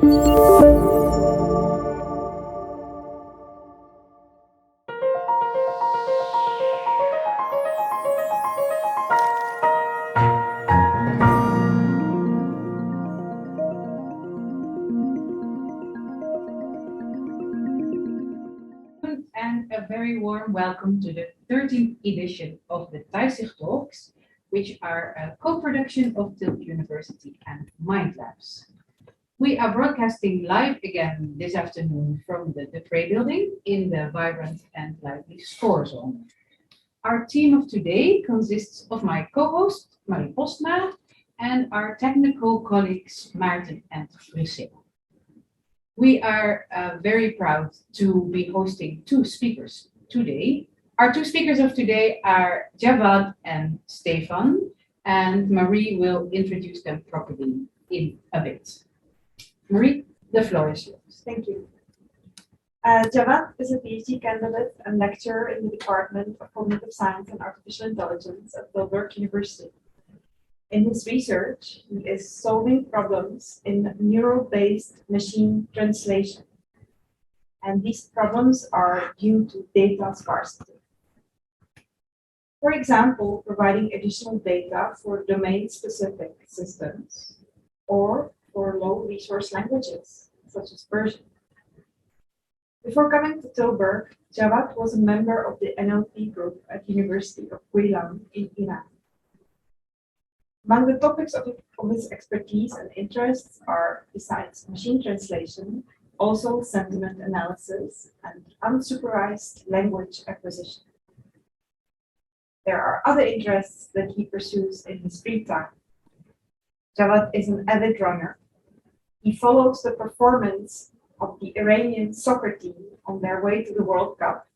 And a very warm welcome to the 13th edition of the TAISIG Talks, which are a co-production of Tilburg University and Mind Labs. We are broadcasting live again this afternoon from the Dupre building in the vibrant and lively Score Zone. Our team of today consists of my co-host, Marie Postma, and our technical colleagues, Maarten and Priscilla. We are very proud to be hosting two speakers today. Our two speakers of today are Javad and Stefan, and Marie will introduce them properly in a bit. Marie, the floor is yours. Thank you. Javad is a PhD candidate and lecturer in the Department of Cognitive Science and Artificial Intelligence at Tilburg University. In his research, he is solving problems in neural-based machine translation. And these problems are due to data scarcity. For example, providing additional data for domain-specific systems or for low-resource languages, such as Persian. Before coming to Tilburg, Javad was a member of the NLP group at University of Guilin in Iran. Among the topics of his expertise and interests are, besides machine translation, also sentiment analysis and unsupervised language acquisition. There are other interests that he pursues in his free time. Javad is an avid runner. He follows the performance of the Iranian soccer team on their way to the World Cup.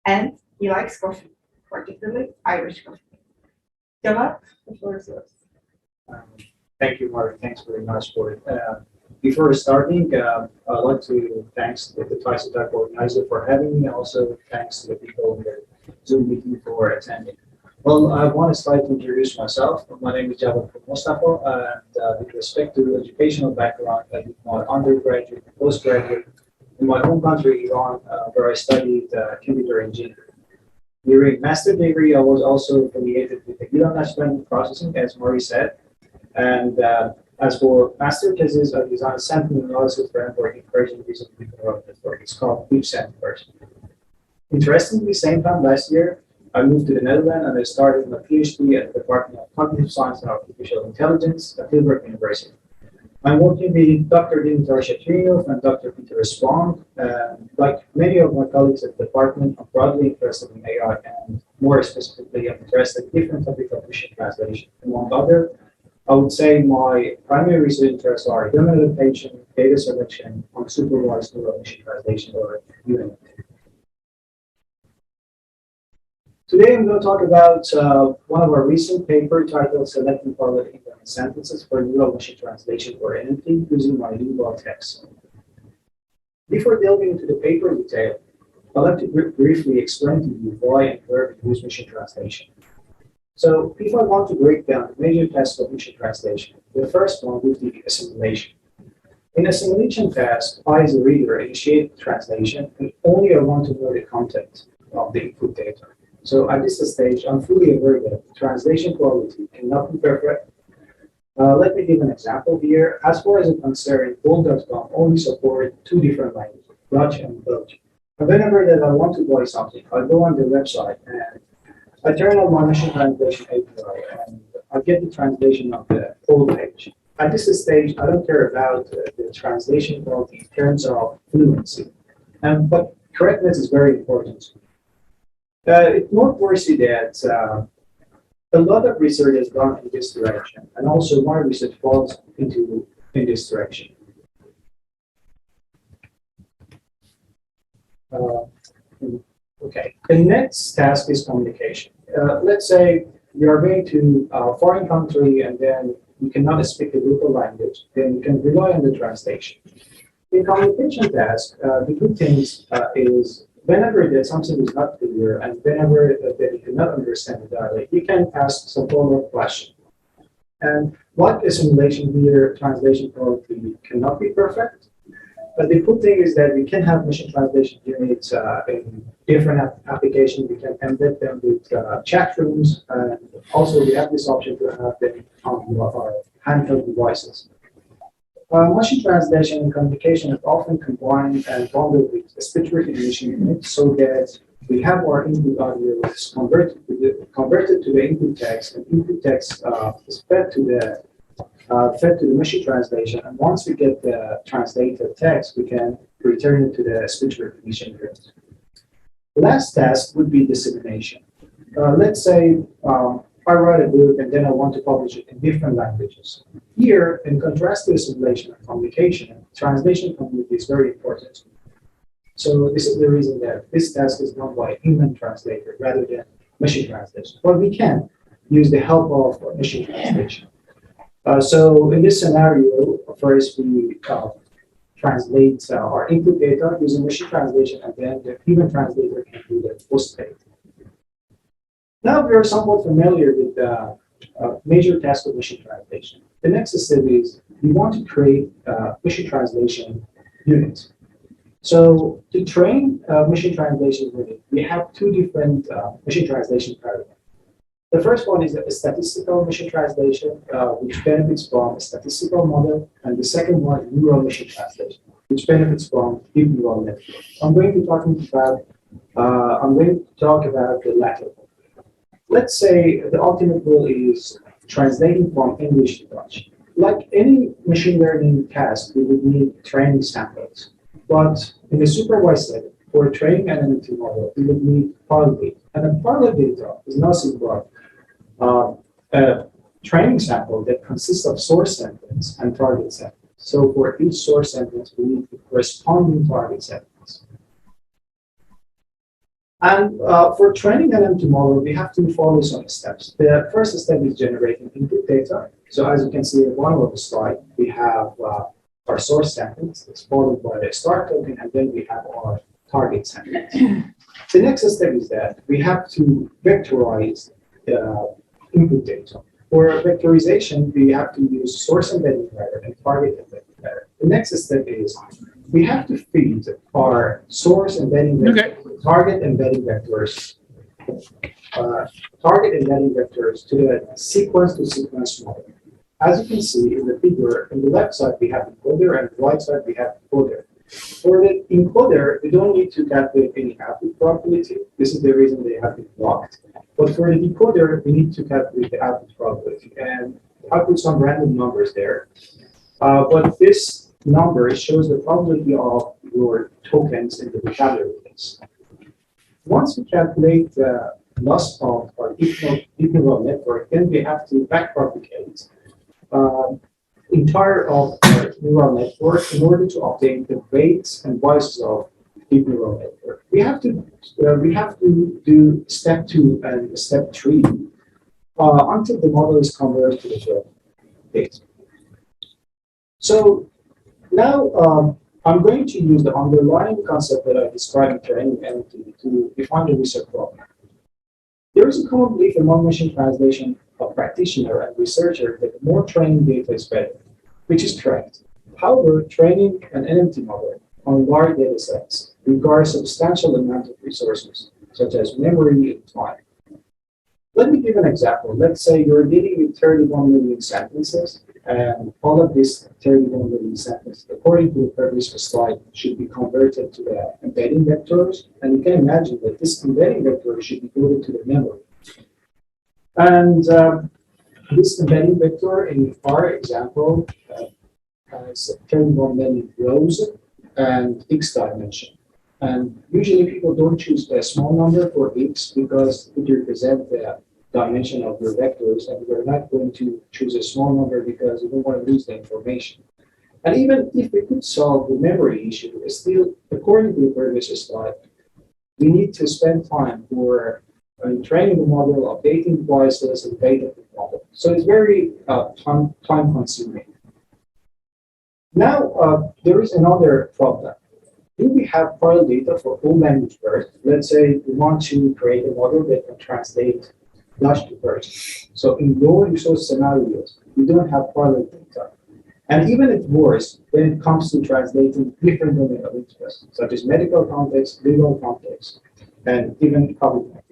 And he likes coffee, particularly Irish coffee. Javad, the floor is yours. Thank you, Mark. Thanks very much for it. Before starting, I'd like to thank the TAISIG Talks organizer for having me. Also, thanks to the people in the Zoom meeting for attending. Well, I want to start to introduce myself. My name is Javad Pourmostafa, and with respect to educational background, I did my undergraduate and postgraduate in my home country, Iran, where I studied computer engineering. During master degree, I was also affiliated with the Iran National Processing, as Marie said. And as for master thesis, I designed a sentiment analysis framework in Persian using different neural network. It's called DeepSent Persian. Interestingly, same time last year, I moved to the Netherlands and I started my PhD at the Department of Cognitive Science and Artificial Intelligence at Tilburg University. I'm working with Dr. Dimitar Shatrinov and Dr. Peter Spong. Like many of my colleagues at the department, I'm broadly interested in AI and more specifically, I'm interested in different topics of machine translation. Among other, I would say my primary research interests are human adaptation, data selection, unsupervised neural machine translation, or UNT. Today, I'm going to talk about one of our recent papers titled Selecting Quality Infinite Sentences for Neural Machine Translation, or NMT, using my lingual text. Before delving into the paper detail, I'd like to briefly explain to you why and where we use machine translation. So, if I want to break down the major tasks of machine translation, the first one would be assimilation. In assimilation task, I, as a reader, initiate the translation, and only I want to know the content of the input data. So at this stage, I'm fully aware that translation quality cannot be perfect. Let me give an example here. As far as I'm concerned, Bold.com only supports two different languages, Dutch and Belgian. And whenever that I want to buy something, I go on the website and I turn on my machine translation API and I get the translation of the whole page. At this stage, I don't care about the translation quality in terms of fluency. But correctness is very important. It's noteworthy that a lot of research has gone in this direction, and also my research falls in this direction. Okay, the next task is communication. Let's say you are going to a foreign country and then you cannot speak the local language, then you can rely on the translation. In communication task, the good thing is whenever that something is not clear and whenever that you cannot understand the dialect, you can ask some follow-up question. And Like a simulation here, translation probably cannot be perfect. But the cool thing is that we can have machine translation units in different applications. We can embed them with chat rooms, and also we have this option to have them on our handheld devices. Machine translation and communication is often combined and bundled with a speech recognition unit so that we have our input audio converted to the input text, and input text is fed to the machine translation. And once we get the translated text, we can return it to the speech recognition unit. The last task would be dissemination. Let's say I write a book and then I want to publish it in different languages. Here, in contrast to assimilation and communication, translation community is very important. So this is the reason that this task is done by a human translator rather than machine translation. But we can use the help of machine translation. So in this scenario, first we translate our input data using machine translation, and then the human translator can do the post-edit. Now we are somewhat familiar with the major task of machine translation. The next step is we want to create a machine translation unit. So to train a machine translation unit, we have two different machine translation paradigms. The first one is a statistical machine translation, which benefits from a statistical model, and the second one is neural machine translation, which benefits from deep neural network. I'm going to talk about the latter. Let's say the ultimate goal is translating from English to Dutch. Like any machine learning task, we would need training samples. But in the supervised setting, for training an NMT model, we would need pilot data. And a pilot data is nothing but a training sample that consists of source sentence and target sentence. So for each source sentence, we need the corresponding target sentence. And for training an NMT model, we have to follow some steps. The first step is generating input data. So as you can see at the bottom of the slide, we have our source sentence. It's followed by the start token, and then we have our target sentence. The next step is that we have to vectorize the input data. For vectorization, we have to use source embedding pattern and target embedding pattern. The next step is we have to feed our source embedding vector, target embedding vectors, to the sequence-to-sequence model. As you can see in the figure, on the left side we have encoder, and on the right side we have decoder. For the encoder, we don't need to calculate any output probability. This is the reason they have been blocked. But for the decoder, we need to calculate the output probability. And I put some random numbers there. But this number shows the probability of your tokens in the vocabulary list. Once we calculate the loss of our deep neural network, then we have to backpropagate entire of our neural network in order to obtain the weights and biases of deep neural network. We have to do step 2 and step 3 until the model is converted to the data. So now I'm going to use the underlying concept that I described in training NMT to define the research problem. There is a common belief among machine translation practitioner and researcher that more training data is better, which is correct. However, training an NMT model on large data sets requires substantial amount of resources, such as memory and time. Let me give an example. Let's say you're dealing with 31 million sentences, and all of these 31 million sentences, according to the previous slide, should be converted to the embedding vectors. And you can imagine that this embedding vector should be loaded to the memory. And this embedding vector in our example has 31 million rows and x dimension. And usually people don't choose a small number for x because it represents the dimension of your vectors, and we're not going to choose a small number because we don't want to lose the information. And even if we could solve the memory issue, still, according to the previous slide, we need to spend time for training the model, updating the biases, and data the model. So it's very time consuming. Now, there is another problem. Do we have file data for all language birds? Let's say we want to create a model that can translate lush diverse. So in low resource scenarios, we don't have correlate data. And even it's worse when it comes to translating different domain of interest, such as medical context, legal context, and even COVID-19.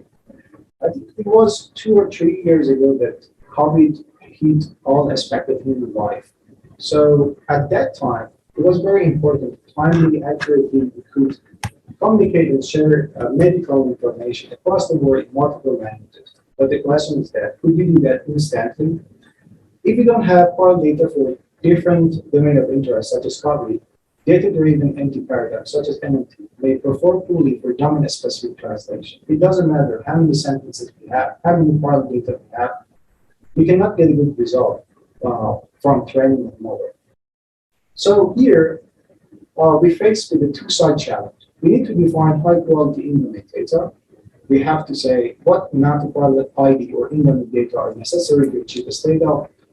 I think it was 2 or 3 years ago that COVID hit all aspects of human life. So at that time, it was very important to timely, accurately, we could communicate and share medical information across the board in multiple languages. But the question is that, could you do that instantly? If you don't have core data for different domain of interest, such as COVID, data-driven anti-paradigms, such as NMT, may perform poorly for domain-specific translation. It doesn't matter how many sentences we have, how many core data we have, we cannot get a good result from training the model. So here, we face with a two-side challenge. We need to define high-quality in-domain data. We have to say what amount of quality ID or in-domain data are necessary to achieve the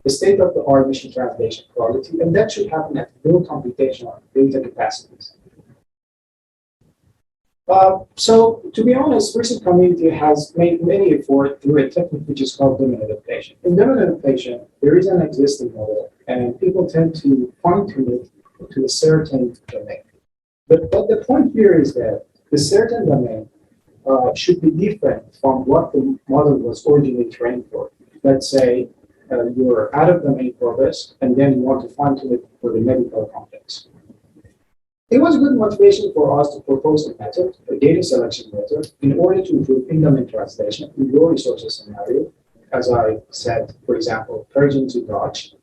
state-of-the-art machine translation quality, and that should happen at low computational data capacities. So to be honest, recent community has made many efforts through a technique which is called domain adaptation. In domain adaptation, there is an existing model, and people tend to fine-tune it to a certain domain. But the point here is that the certain domain should be different from what the model was originally trained for. Let's say you're out of domain purpose, and then you want to fine-tune it for the medical context. It was a good motivation for us to propose a method, a data selection method, in order to improve in-domain translation in low resources scenario, as I said, for example, Persian to Dutch.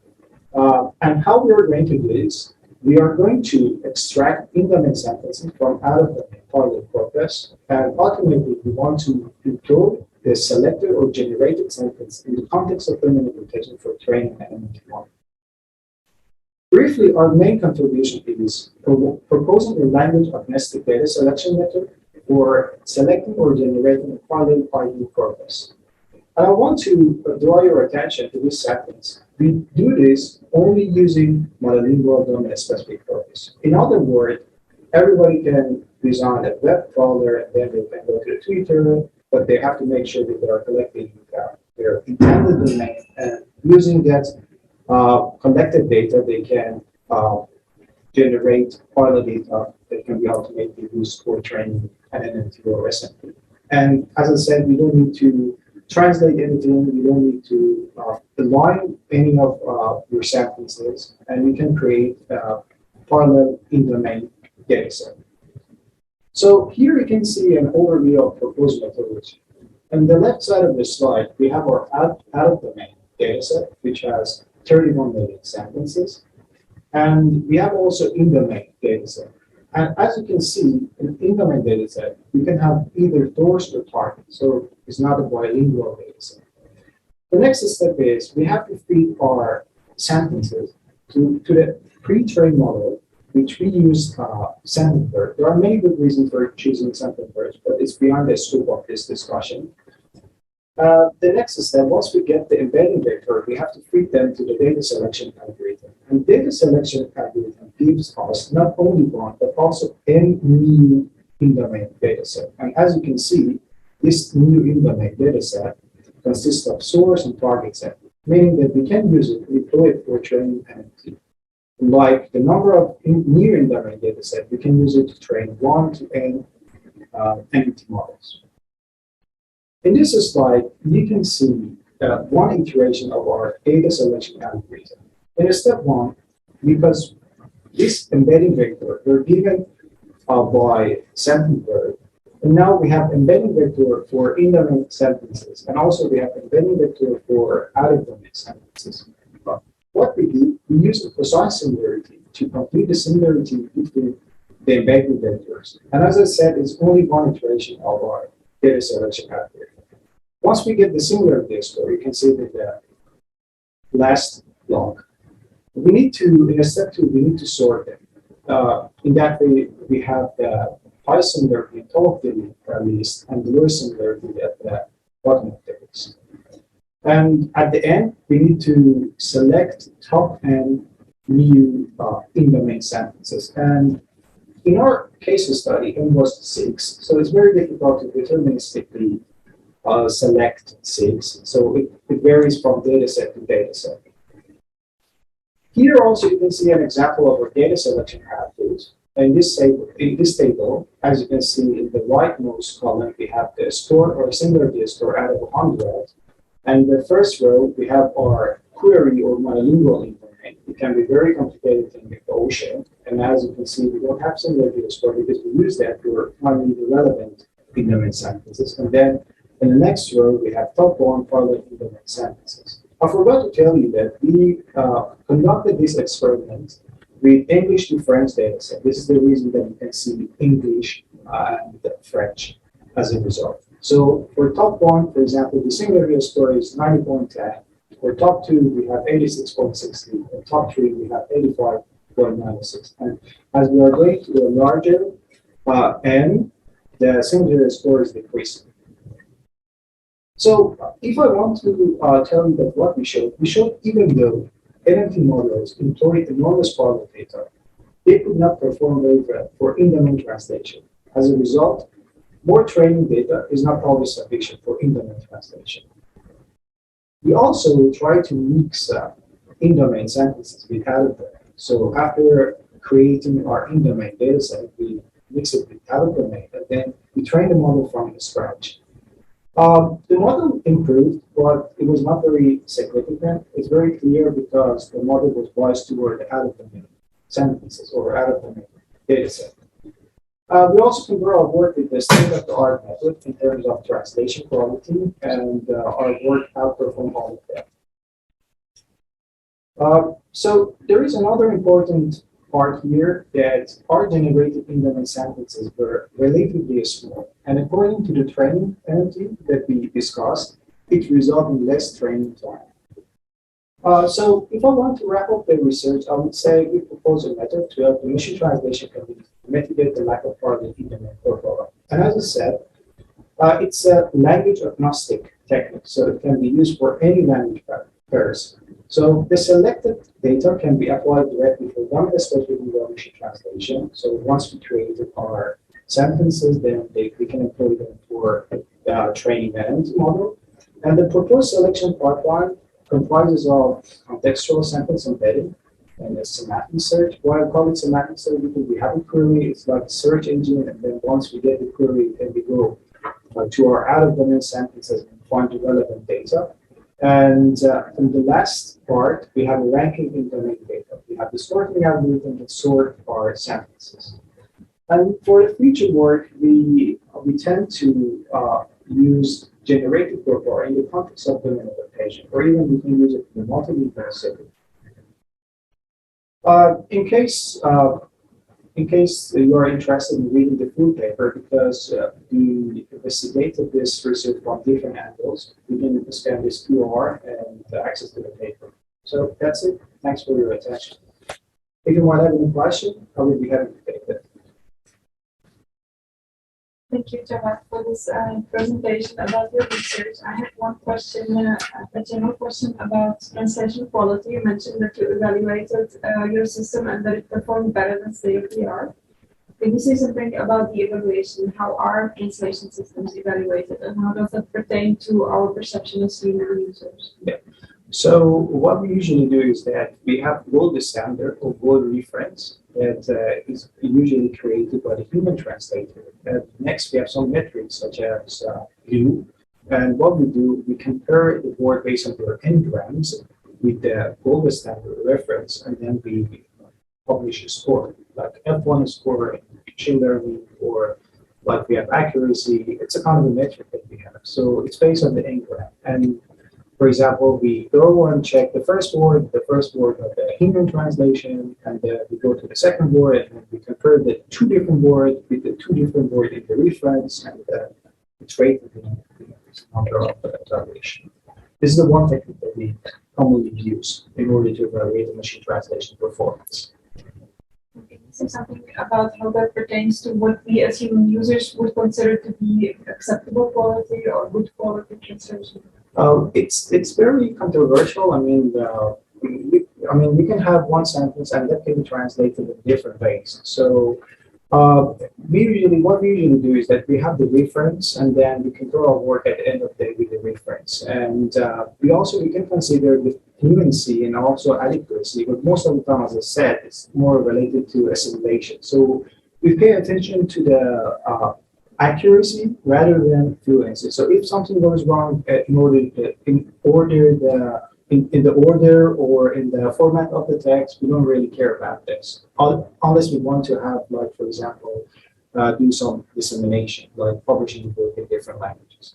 And how we are going to do this, we are going to extract in-domain sentences from out-of-domain target corpus, and ultimately we want to include the selected or generated sentence in the context of domain interpretation for training an NMT model. Briefly, our main contribution is proposing a language agnostic data selection method for selecting or generating a qualified ID corpus. And I want to draw your attention to this sentence. We do this only using monolingual domain-specific corpus. In other words, everybody can design a web crawler and then they can go to Twitter, but they have to make sure that they are collecting their intended domain, and using that collected data, they can generate quality data that can be ultimately used for training an NMT or SMP. And as I said, we don't need to translate anything, we don't need to align any of your sentences, and we can create a parallel in-domain data set. So here you can see an overview of proposed methodology. On the left side of the slide, we have our out-of-domain data set, which has 31 million sentences. And we have also in-domain data set. And as you can see, in in-domain data set, you can have either source or target. So it's not a bilingual data set. The next step is we have to feed our sentences to the pre-trained model, which we use sentence verbs. There are many good reasons for choosing sentence verbs, but it's beyond the scope of this discussion. The next step, once we get the embedding vector, we have to feed them to the data selection algorithm. And data selection algorithm gives us not only one, but also any new in-domain data set. And as you can see, this new in-domain data set consists of source and target set, meaning that we can use it, deploy it for training NMT. Like the number of new in-domain data set, we can use it to train 1 to n NMT models. In this slide, you can see one iteration of our data selection algorithm. In step 1, because this embedding vector were given by sentence verb, and now we have embedding vector for in-domain sentences, and also we have embedding vector for out-of-domain sentences. But what we do, we use a precise similarity to complete the similarity between the embedding vectors. And as I said, it's only one iteration of our data selection algorithm. Once we get the similarity score, you can see that the last log. We need to, in step 2, we need to sort them. In that way, we have the high similarity at top of the list and the low similarity at the bottom of the list. And at the end, we need to select top and new in-domain sentences. And in our case study, it was 6, so it's very difficult to deterministically select SIGs. So it varies from data set to data set. Here also you can see an example of our data selection pathways. In this table, as you can see in the rightmost column, we have the score or singularity score out of 100. And the first row, we have our query or monolingual information. It can be very complicated in the ocean. And as you can see, we don't have singularity score because we use that for finding the relevant in-domain sentences. And then in the next row, we have top-born followed in-domain sentences. I forgot to tell you that we conducted this experiment with English to French data set. This is the reason that you can see English and French as a result. So for top one, for example, the singularity score is 90.10. For top two, we have 86.60. For top three, we have 85.96. And as we are going to a larger N, the singularity score is decreasing. So if I want to tell you that what we showed even though NMT models employ enormous part of data, they could not perform very well for in-domain translation. As a result, more training data is not always sufficient for in-domain translation. We also try to mix in-domain sentences with out-of-domain. So after creating our in-domain data set, we mix it with out-of-domain, and then we train the model from scratch. The model improved, but it was not very significant. It's very clear because the model was biased toward out-of-domain sentences or out-of-domain data set. We also compare our work with the state-of-the-art method in terms of translation quality, and our work outperformed all of them. So there is another important part here that our generated in-domain sentences were relatively small. And according to the training penalty that we discussed, it resulted in less training time. So if I want to wrap up the research, I would say we propose a method to help the machine translation community mitigate the lack of target in-domain portfolio. And as I said, it's a language agnostic technique, so it can be used for any language pairs. So the selected data can be applied directly for one specific machine translation. So once we created our sentences, then we can employ them for training the NMT model. And the proposed selection pipeline comprises of contextual sentence embedding and a semantic search. Why I call it semantic search? Because we have a query, it's like a search engine, and then once we get the query, then we go to our out-of-domain sentences and find the relevant data. And in the last part, we have a ranking in domain data. We have the sorting algorithm that sort our sentences. And for the future work, we tend to use generated profile in the context of domain adaptation, or even we can use it in a multi-linear setting. In case you are interested in reading the full paper, because we investigated this research from different angles, we can scan this QR and access to the paper. So that's it. Thanks for your attention. If you might have any question, I will be happy to take that. Thank you, Javad, for this presentation about your research. I have one question, a general question about translation quality. You mentioned that you evaluated your system and that it performed better than state of the art. Can you say something about the evaluation? How are translation systems evaluated, and how does that pertain to our perception as human users? Yeah. So what we usually do is that we have gold standard or gold reference that is usually created by the human translator. And next, we have some metrics such as U. And what we do, we compare the word based on their n-grams with the gold standard reference, and then we publish a score, like F1 score in machine learning, or like we have accuracy. It's a kind of a metric that we have. So it's based on the n-gram. And for example, we go and check the first word of the human translation, and then we go to the second word, and we compare the two different words with the two different words in the reference, and it's rated in number of evaluation. This is the one technique that we commonly use in order to evaluate the machine translation performance. Can you say something about how that pertains to what we as human users would consider to be acceptable quality or good quality translation? It's very controversial. I mean, we can have one sentence and that can be translated in different ways. So Uh, what we usually do is that we have the reference, and then we can do our work at the end of the day with the reference. And we can consider the fluency and also adequacy, but most of the time, as I said, it's more related to assimilation. So we pay attention to the accuracy rather than fluency. So if something goes wrong in the order or in the format of the text, we don't really care about this. Unless we want to have, like, for example, do some dissemination, like publishing the book in different languages.